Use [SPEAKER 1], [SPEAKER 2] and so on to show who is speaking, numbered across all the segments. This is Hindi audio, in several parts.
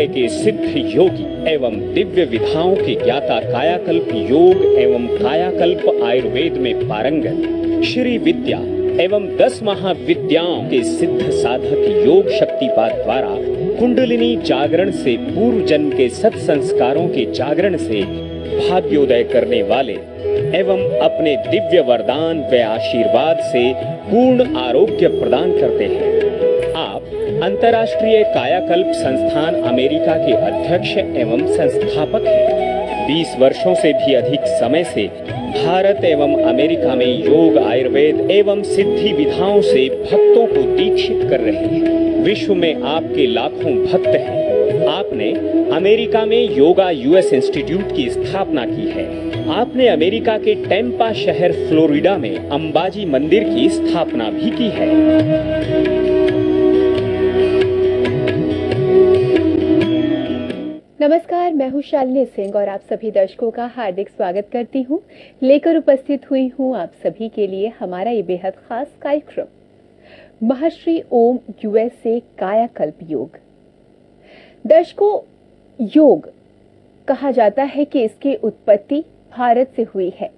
[SPEAKER 1] के सिद्ध योगी एवं दिव्य विधाओं के ज्ञाता कायाकल्प योग एवं कायाकल्प आयुर्वेद में पारंगत श्री विद्या एवं 10 महाविद्याओं के सिद्ध साधक योग शक्तिपात द्वारा कुंडलिनी जागरण से पूर्व जन्म के सत्संस्कारों के जागरण से भाग्योदय करने वाले एवं अपने दिव्य वरदान व आशीर्वाद से पूर्ण आरोग्य प्रदान करते हैं। आप अंतर्राष्ट्रीय कायाकल्प संस्थान अमेरिका के अध्यक्ष एवं संस्थापक हैं। 20 वर्षों से भी अधिक समय से भारत एवं अमेरिका में योग आयुर्वेद एवं सिद्धि विधाओं से भक्तों को दीक्षित कर रहे हैं। विश्व में आपके लाखों भक्त हैं। आपने अमेरिका में योगा यूएस इंस्टीट्यूट की स्थापना की है। आपने अमेरिका के टेम्पा शहर फ्लोरिडा में अंबाजी मंदिर की स्थापना भी की है।
[SPEAKER 2] नमस्कार, मैं हूं शालिनी सिंह और आप सभी दर्शकों का हार्दिक स्वागत करती हूं। लेकर उपस्थित हुई हूं आप सभी के लिए हमारा ये बेहद खास कार्यक्रम महर्षि ओम यूएसए कायाकल्प योग। दर्शकों, योग कहा जाता है कि इसकी उत्पत्ति भारत से हुई है।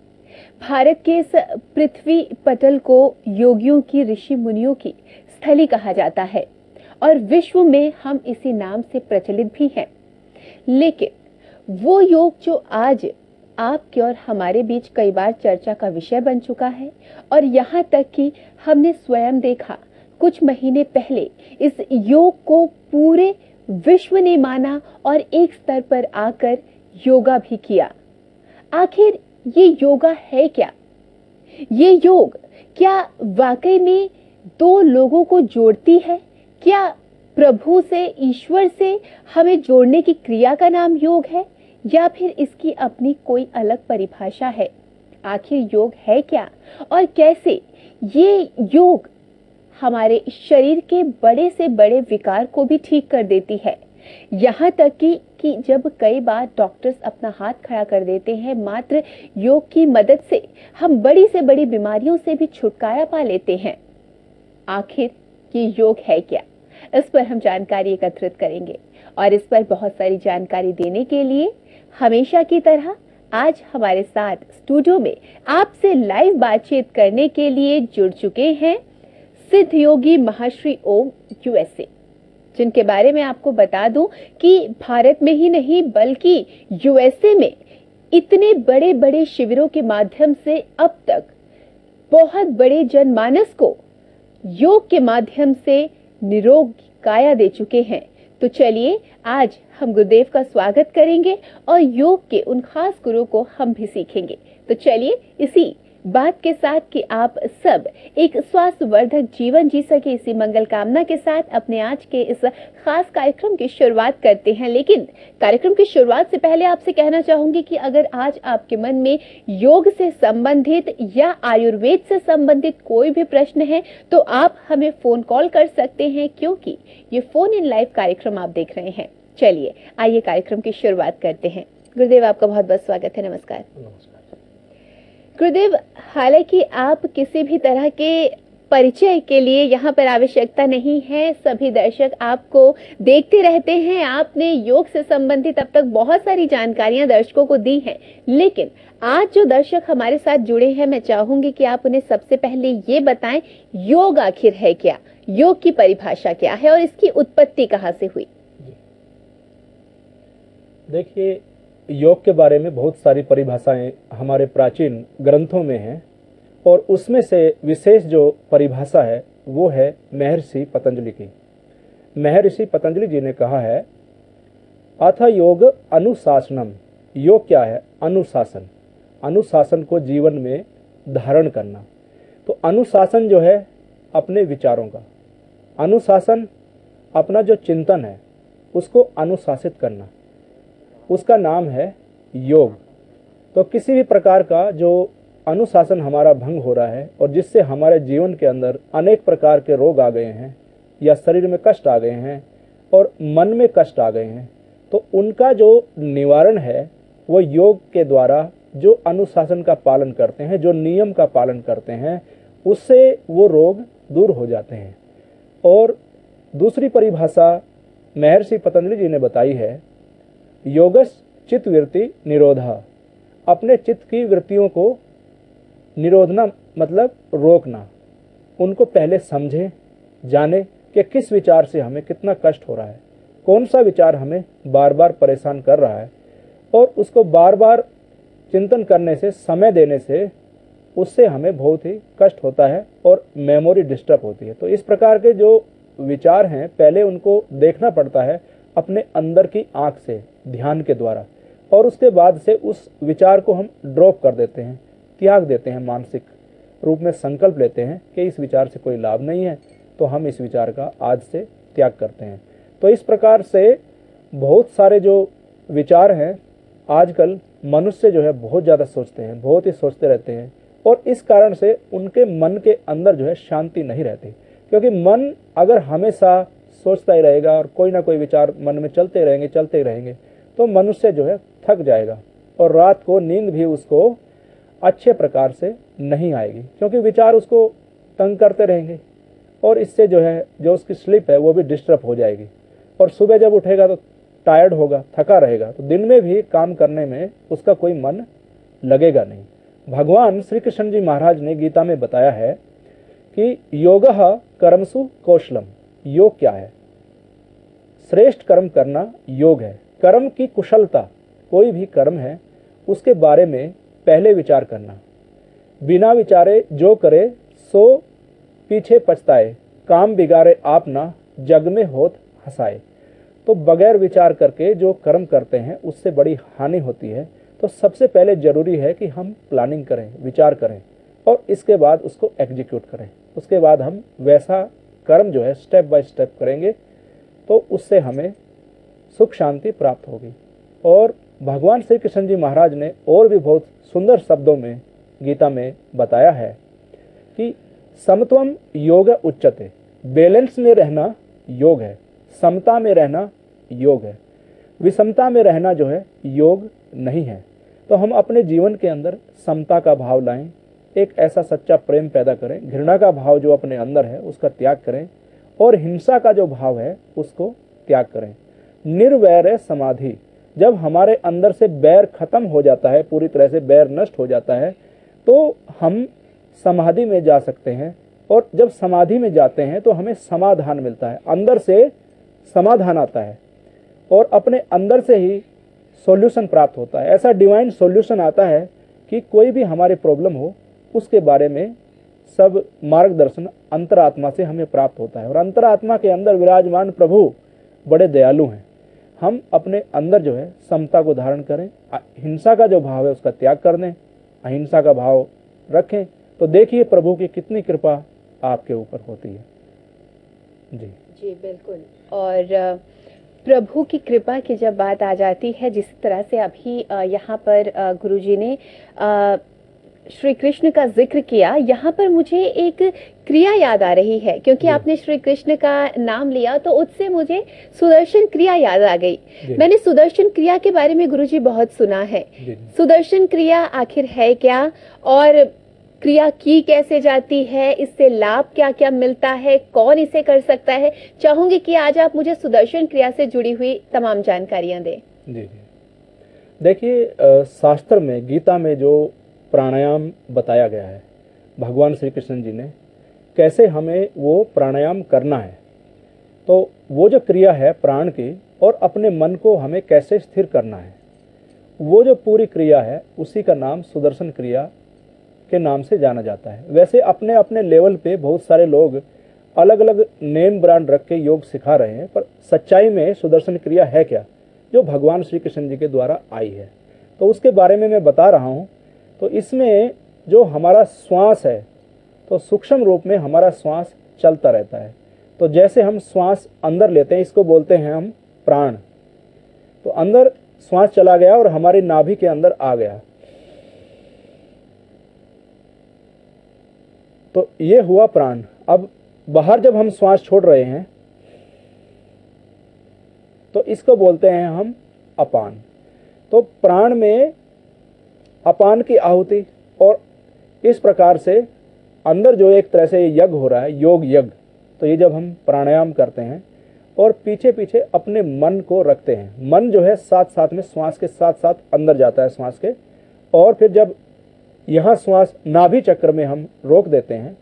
[SPEAKER 2] भारत के इस पृथ्वी पटल को योगियों की, ऋषि मुनियों की स्थली कहा जाता है और विश्व में हम इसी नाम से प्रचलित भी हैं। लेकिन वो योग जो आज आपके और हमारे बीच कई बार चर्चा का विषय बन चुका है और यहाँ तक कि हमने स्वयं देखा कुछ महीने पहले इस योग को पूरे विश्व ने माना और एक स्तर पर आकर योगा भी किया। आखिर ये योगा है क्या? ये योग क्या वाकई में दो लोगों को जोड़ती है? क्या प्रभु से, ईश्वर से हमें जोड़ने की क्रिया का नाम योग है या फिर इसकी अपनी कोई अलग परिभाषा है? आखिर योग है क्या और कैसे ये योग हमारे शरीर के बड़े से बड़े विकार को भी ठीक कर देती है? यहाँ तक कि जब कई बार डॉक्टर्स अपना हाथ खड़ा कर देते हैं, मात्र योग की मदद से हम बड़ी से बड़ी बीमारियों से भी छुटकारा पा लेते हैं। आखिर ये योग है क्या? इस पर हम जानकारी एकत्रित करेंगे और इस पर बहुत सारी जानकारी देने के लिए हमेशा की तरह आज हमारे साथ स्टूडियो में आपसे लाइव बातचीत करने के लिए जुड़ चुके हैं सिद्ध योगी महर्षि ओम यूएसए, जिनके बारे में आपको बता दूं कि भारत में ही नहीं बल्कि यूएसए में इतने बड़े बड़े शिविरों के माध्यम से अब तक बहुत बड़े जनमानस को योग के माध्यम से निरोग काया दे चुके हैं। तो चलिए आज हम गुरुदेव का स्वागत करेंगे और योग के उन खास गुरु को हम भी सीखेंगे। तो चलिए इसी बात के साथ कि आप सब एक स्वास्थ्यवर्धक जीवन जी सके, इसी मंगल कामना के साथ अपने आज के इस खास कार्यक्रम की शुरुआत करते हैं। लेकिन कार्यक्रम की शुरुआत से पहले आपसे कहना चाहूंगी कि अगर आज आपके मन में योग से संबंधित या आयुर्वेद से संबंधित कोई भी प्रश्न है तो आप हमें फोन कॉल कर सकते हैं, क्योंकि ये फोन इन लाइव कार्यक्रम आप देख रहे हैं। चलिए आइए कार्यक्रम की शुरुआत करते हैं। गुरुदेव, आपका बहुत बहुत स्वागत है। नमस्कार। गुरुदेव, हालांकि आप किसी भी तरह के परिचय के लिए यहाँ पर आवश्यकता नहीं है, सभी दर्शक आपको देखते रहते हैं। आपने योग से संबंधित अब तक बहुत सारी जानकारियां दर्शकों को दी हैं, लेकिन आज जो दर्शक हमारे साथ जुड़े हैं, मैं चाहूंगी कि आप उन्हें सबसे पहले ये बताएं, योग आखिर है क्या, योग की परिभाषा क्या है और इसकी उत्पत्ति कहाँ से हुई?
[SPEAKER 3] देखिए, योग के बारे में बहुत सारी परिभाषाएं हमारे प्राचीन ग्रंथों में हैं और उसमें से विशेष जो परिभाषा है वो है महर्षि पतंजलि की। महर्षि पतंजलि जी ने कहा है, अथ योग अनुशासनम। योग क्या है? अनुशासन। अनुशासन को जीवन में धारण करना। तो अनुशासन जो है अपने विचारों का, अनुशासन अपना जो चिंतन है उसको अनुशासित करना, उसका नाम है योग। तो किसी भी प्रकार का जो अनुशासन हमारा भंग हो रहा है और जिससे हमारे जीवन के अंदर अनेक प्रकार के रोग आ गए हैं या शरीर में कष्ट आ गए हैं और मन में कष्ट आ गए हैं, तो उनका जो निवारण है वो योग के द्वारा, जो अनुशासन का पालन करते हैं, जो नियम का पालन करते हैं, उससे वो रोग दूर हो जाते हैं। और दूसरी परिभाषा महर्षि पतंजलि जी ने बताई है, योगस चित्त वृत्ति निरोधा, अपने चित्त की वृत्तियों को निरोधना मतलब रोकना, उनको पहले समझें, जाने कि किस विचार से हमें कितना कष्ट हो रहा है, कौन सा विचार हमें बार बार परेशान कर रहा है, और उसको बार बार चिंतन करने से, समय देने से उससे हमें बहुत ही कष्ट होता है और मेमोरी डिस्टर्ब होती है। तो इस प्रकार के जो विचार हैं, पहले उनको देखना पड़ता है अपने अंदर की आंख से, ध्यान के द्वारा, और उसके बाद से उस विचार को हम ड्रॉप कर देते हैं, त्याग देते हैं, मानसिक रूप में संकल्प लेते हैं कि इस विचार से कोई लाभ नहीं है, तो हम इस विचार का आज से त्याग करते हैं। तो इस प्रकार से बहुत सारे जो विचार हैं, आजकल मनुष्य जो है बहुत ज़्यादा सोचते हैं, बहुत ही सोचते रहते हैं, और इस कारण से उनके मन के अंदर जो है शांति नहीं रहती, क्योंकि मन अगर हमेशा सोचता ही रहेगा और कोई ना कोई विचार मन में चलते रहेंगे, तो मनुष्य जो है थक जाएगा और रात को नींद भी उसको अच्छे प्रकार से नहीं आएगी, क्योंकि विचार उसको तंग करते रहेंगे, और इससे जो है जो उसकी स्लीप है वो भी डिस्टर्ब हो जाएगी, और सुबह जब उठेगा तो टायर्ड होगा, थका रहेगा, तो दिन में भी काम करने में उसका कोई मन लगेगा नहीं। भगवान श्री कृष्ण जी महाराज ने गीता में बताया है कि योगः कर्मसु कौशलम, योग क्या है? श्रेष्ठ कर्म करना योग है। कर्म की कुशलता, कोई भी कर्म है उसके बारे में पहले विचार करना, बिना विचारे जो करे सो पीछे पछताए, काम बिगाड़े आप ना, जग में होत हंसाए। तो बगैर विचार करके जो कर्म करते हैं उससे बड़ी हानि होती है। तो सबसे पहले जरूरी है कि हम प्लानिंग करें, विचार करें, और इसके बाद उसको एग्जीक्यूट करें। उसके बाद हम वैसा कर्म जो है स्टेप बाय स्टेप करेंगे, तो उससे हमें सुख शांति प्राप्त होगी। और भगवान श्री कृष्ण जी महाराज ने और भी बहुत सुंदर शब्दों में गीता में बताया है कि समत्वम योग उच्यते, बैलेंस में रहना योग है, समता में रहना योग है, विषमता में रहना जो है योग नहीं है। तो हम अपने जीवन के अंदर समता का भाव लाएं, एक ऐसा सच्चा प्रेम पैदा करें, घृणा का भाव जो अपने अंदर है उसका त्याग करें, और हिंसा का जो भाव है उसको त्याग करें। निर्वैर समाधि, जब हमारे अंदर से बैर खत्म हो जाता है, पूरी तरह से बैर नष्ट हो जाता है, तो हम समाधि में जा सकते हैं, और जब समाधि में जाते हैं तो हमें समाधान मिलता है, अंदर से समाधान आता है, और अपने अंदर से ही सॉल्यूशन प्राप्त होता है। ऐसा डिवाइन सॉल्यूशन आता है कि कोई भी हमारी प्रॉब्लम हो उसके बारे में सब मार्गदर्शन अंतरात्मा से हमें प्राप्त होता है, और अंतरात्मा के अंदर विराजमान प्रभु बड़े दयालु हैं। हम अपने अंदर जो है समता को धारण करें, हिंसा का जो भाव है उसका त्याग कर दें, अहिंसा का भाव रखें, तो देखिए प्रभु की कितनी कृपा आपके ऊपर होती है। जी
[SPEAKER 2] जी बिल्कुल। और प्रभु की कृपा की जब बात आ जाती है, जिस तरह से अभी यहाँ पर गुरुजी ने श्री कृष्ण का जिक्र किया, यहाँ पर मुझे एक क्रिया याद आ रही है, क्योंकि आपने श्री कृष्ण का नाम लिया तो उससे मुझे सुदर्शन क्रिया याद आ गई। मैंने सुदर्शन क्रिया के बारे में गुरुजी बहुत सुना है। सुदर्शन क्रिया आखिर है क्या, और क्रिया की कैसे जाती है, इससे लाभ क्या क्या मिलता है, कौन इसे कर सकता है? चाहूंगी कि आज आप मुझे सुदर्शन क्रिया से जुड़ी हुई तमाम जानकारियां दें।
[SPEAKER 3] जी देखिए, शास्त्र में, गीता में जो प्राणायाम बताया गया है भगवान श्री कृष्ण जी ने, कैसे हमें वो प्राणायाम करना है, तो वो जो क्रिया है प्राण की, और अपने मन को हमें कैसे स्थिर करना है, वो जो पूरी क्रिया है उसी का नाम सुदर्शन क्रिया के नाम से जाना जाता है। वैसे अपने अपने लेवल पे बहुत सारे लोग अलग अलग नेम ब्रांड रख के योग सिखा रहे हैं, पर सच्चाई में सुदर्शन क्रिया है क्या, जो भगवान श्री कृष्ण जी के द्वारा आई है, तो उसके बारे में मैं बता रहा हूँ। तो इसमें जो हमारा श्वास है, तो सूक्ष्म रूप में हमारा श्वास चलता रहता है। तो जैसे हम श्वास अंदर लेते हैं, इसको बोलते हैं हम प्राण। तो अंदर श्वास चला गया और हमारी नाभि के अंदर आ गया, तो ये हुआ प्राण। अब बाहर जब हम श्वास छोड़ रहे हैं तो इसको बोलते हैं हम अपान। तो प्राण में अपान की आहुति, और इस प्रकार से अंदर जो एक तरह से यज्ञ हो रहा है, योग यज्ञ। तो ये जब हम प्राणायाम करते हैं और पीछे पीछे अपने मन को रखते हैं। मन जो है साथ साथ में श्वास के साथ साथ अंदर जाता है श्वास के, और फिर जब यहाँ श्वास नाभि चक्र में हम रोक देते हैं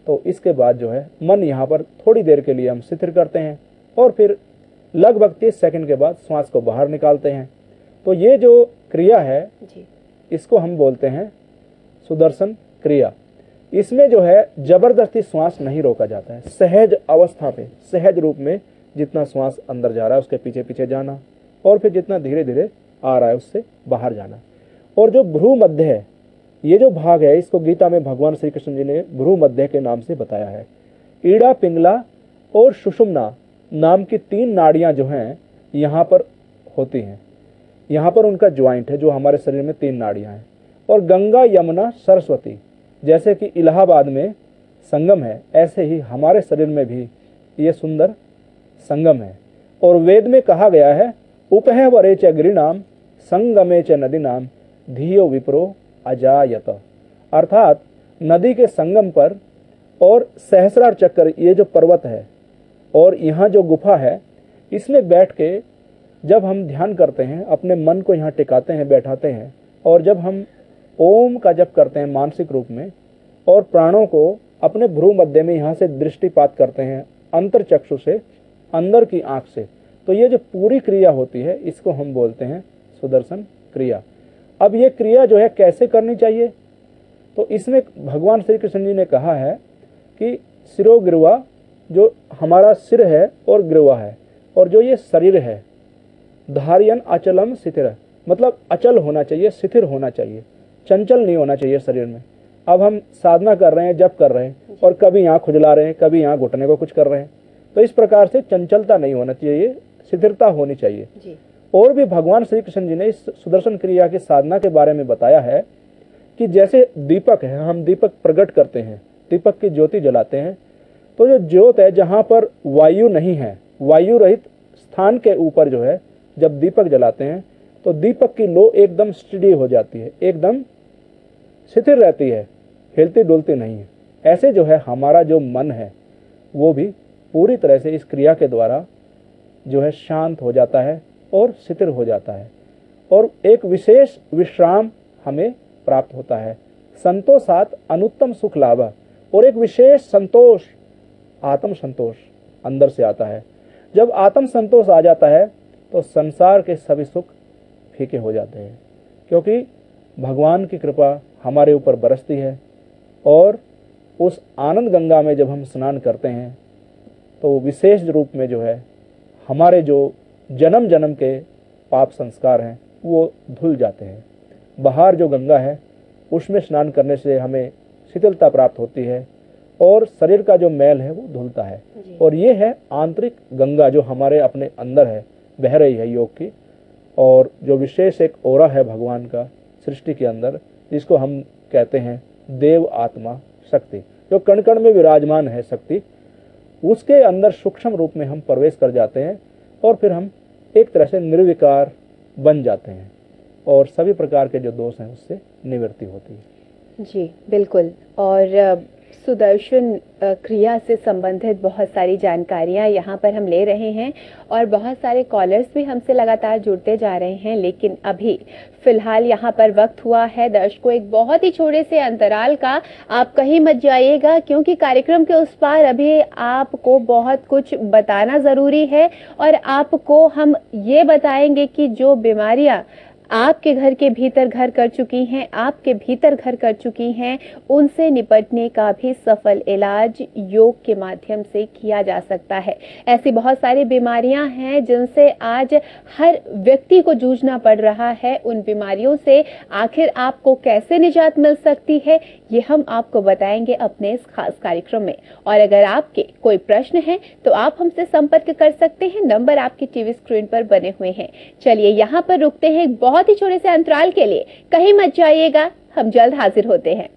[SPEAKER 3] तो इसके बाद जो है मन यहाँ पर थोड़ी देर के लिए हम स्थिर करते हैं और फिर लगभग 30 सेकंड के बाद श्वास को बाहर निकालते हैं। तो ये जो क्रिया है
[SPEAKER 2] जी।
[SPEAKER 3] इसको हम बोलते हैं सुदर्शन क्रिया। इसमें जो है जबरदस्ती श्वास नहीं रोका जाता है, सहज अवस्था पे सहज रूप में जितना श्वास अंदर जा रहा है उसके पीछे पीछे जाना और फिर जितना धीरे धीरे आ रहा है उससे बाहर जाना। और जो भ्रू मध्य है, ये जो भाग है, इसको गीता में भगवान श्री कृष्ण जी ने भ्रू मध्य के नाम से बताया है। ईड़ा, पिंगला और सुषुम्ना नाम की 3 नाड़ियां जो हैं यहाँ पर होती हैं। यहाँ पर उनका ज्वाइंट है जो हमारे शरीर में 3 नाड़ियां हैं। और गंगा, यमुना, सरस्वती जैसे कि इलाहाबाद में संगम है, ऐसे ही हमारे शरीर में भी ये सुंदर संगम है। और वेद में कहा गया है उपह वरे च गिरिनाम संगमे च नदीनाम धियो विप्रो अजायत, अर्थात नदी के संगम पर और सहस्रार चक्र ये जो पर्वत है और यहाँ जो गुफा है, इसमें बैठ के जब हम ध्यान करते हैं, अपने मन को यहाँ टिकाते हैं, बैठाते हैं, और जब हम ओम का जप करते हैं मानसिक रूप में और प्राणों को अपने भ्रू मध्य में यहाँ से दृष्टिपात करते हैं अंतर चक्षु से, अंदर की आंख से, तो ये जो पूरी क्रिया होती है इसको हम बोलते हैं सुदर्शन क्रिया। अब ये क्रिया जो है कैसे करनी चाहिए, तो इसमें भगवान श्री कृष्ण जी ने कहा है कि सिरो गिरवा, जो हमारा सिर है और गिरवा है, और जो ये शरीर है, धार्यन अचलम स्थिर, मतलब अचल होना चाहिए, स्थिर होना चाहिए, चंचल नहीं होना चाहिए शरीर में। अब हम साधना कर रहे हैं, जप कर रहे हैं और कभी यहाँ खुजला रहे हैं, कभी यहाँ घुटने को कुछ कर रहे हैं, तो इस प्रकार से चंचलता नहीं होना चाहिए, स्थिरता होनी चाहिए
[SPEAKER 2] जी।
[SPEAKER 3] और भी भगवान श्री कृष्ण जी ने इस सुदर्शन क्रिया की साधना के बारे में बताया है कि जैसे दीपक है, हम दीपक प्रकट करते हैं, दीपक की ज्योति जलाते हैं, तो जो ज्योत है जहाँ पर वायु नहीं है, वायु रहित स्थान के ऊपर जो है जब दीपक जलाते हैं तो दीपक की लो एकदम स्टडी हो जाती है, एकदम स्थिर रहती है, हिलती डुलती नहीं है। ऐसे जो है हमारा जो मन है वो भी पूरी तरह से इस क्रिया के द्वारा जो है शांत हो जाता है और स्थिर हो जाता है और एक विशेष विश्राम हमें प्राप्त होता है। संतोषात अनुत्तम सुख लाभ, और एक विशेष संतोष, आत्म संतोष अंदर से आता है। जब आत्म संतोष आ जाता है तो संसार के सभी सुख फीके हो जाते हैं, क्योंकि भगवान की कृपा हमारे ऊपर बरसती है और उस आनंद गंगा में जब हम स्नान करते हैं तो विशेष रूप में जो है हमारे जो जन्म जन्म के पाप संस्कार हैं वो धुल जाते हैं। बाहर जो गंगा है उसमें स्नान करने से हमें शीतलता प्राप्त होती है और शरीर का जो मैल है वो धुलता है। और ये है आंतरिक गंगा जो हमारे अपने अंदर है, बह रही है योग की, और जो विशेष एक ओरा है भगवान का सृष्टि के अंदर, जिसको हम कहते हैं देव आत्मा शक्ति, जो कण कण में विराजमान है शक्ति, उसके अंदर सूक्ष्म रूप में हम प्रवेश कर जाते हैं और फिर हम एक तरह से निर्विकार बन जाते हैं और सभी प्रकार के जो दोष हैं उससे निवृत्ति होती है।
[SPEAKER 2] जी बिल्कुल। और सुदर्शन क्रिया से संबंधित बहुत सारी जानकारियां यहाँ पर हम ले रहे हैं और बहुत सारे कॉलर्स भी हमसे लगातार जुड़ते जा रहे हैं, लेकिन अभी फिलहाल यहाँ पर वक्त हुआ है दर्शकों एक बहुत ही छोटे से अंतराल का। आप कहीं मत जाइएगा क्योंकि कार्यक्रम के उस पार अभी आपको बहुत कुछ बताना जरूरी है और आपको हम ये बताएंगे कि जो बीमारियां आपके घर के भीतर घर कर चुकी हैं, आपके भीतर घर कर चुकी हैं, उनसे निपटने का भी सफल इलाज योग के माध्यम से किया जा सकता है। ऐसी बहुत सारी बीमारियां हैं जिनसे आज हर व्यक्ति को जूझना पड़ रहा है। उन बीमारियों से आखिर आपको कैसे निजात मिल सकती है, ये हम आपको बताएंगे अपने इस खास कार्यक्रम में। और अगर आपके कोई प्रश्न है तो आप हमसे संपर्क कर सकते हैं, नंबर आपकी टीवी स्क्रीन पर बने हुए हैं। चलिए यहाँ पर रुकते हैं बहुत ही छोटे से अंतराल के लिए, कहीं मत जाइएगा, हम जल्द हाजिर होते हैं।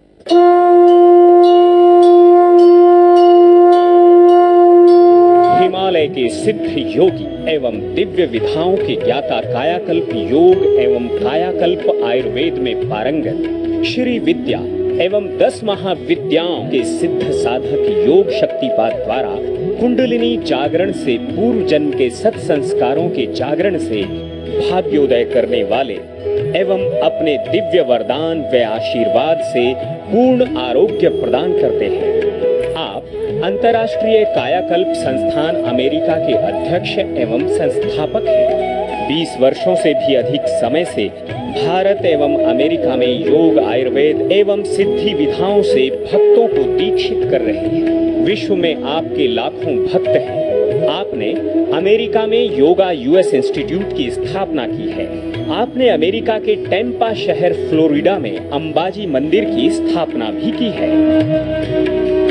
[SPEAKER 1] हिमालय के सिद्ध योगी एवं दिव्य विधाओं के ज्ञाता कायाकल्प योग एवं कायाकल्प आयुर्वेद में पारंगत श्री विद्या एवं 10 महाविद्याओं के सिद्ध साधक योग शक्तिपात द्वारा कुंडलिनी जागरण से पूर्व जन्म के सत्संस्कारों के जागरण से भाग्योदय करने वाले एवं अपने दिव्य वरदान व आशीर्वाद से पूर्ण आरोग्य प्रदान करते हैं। आप अंतर्राष्ट्रीय कायाकल्प संस्थान अमेरिका के अध्यक्ष एवं संस्थापक हैं। 20 वर्षों से भी अधिक समय से भारत एवं अमेरिका में योग, आयुर्वेद एवं सिद्धि विधाओं से भक्तों को दीक्षित कर रहे हैं। विश्व में आपके लाखों भक्त हैं। आपने अमेरिका में योगा यूएस इंस्टीट्यूट की स्थापना की है। आपने अमेरिका के टेम्पा शहर फ्लोरिडा में अंबाजी मंदिर की स्थापना भी की है।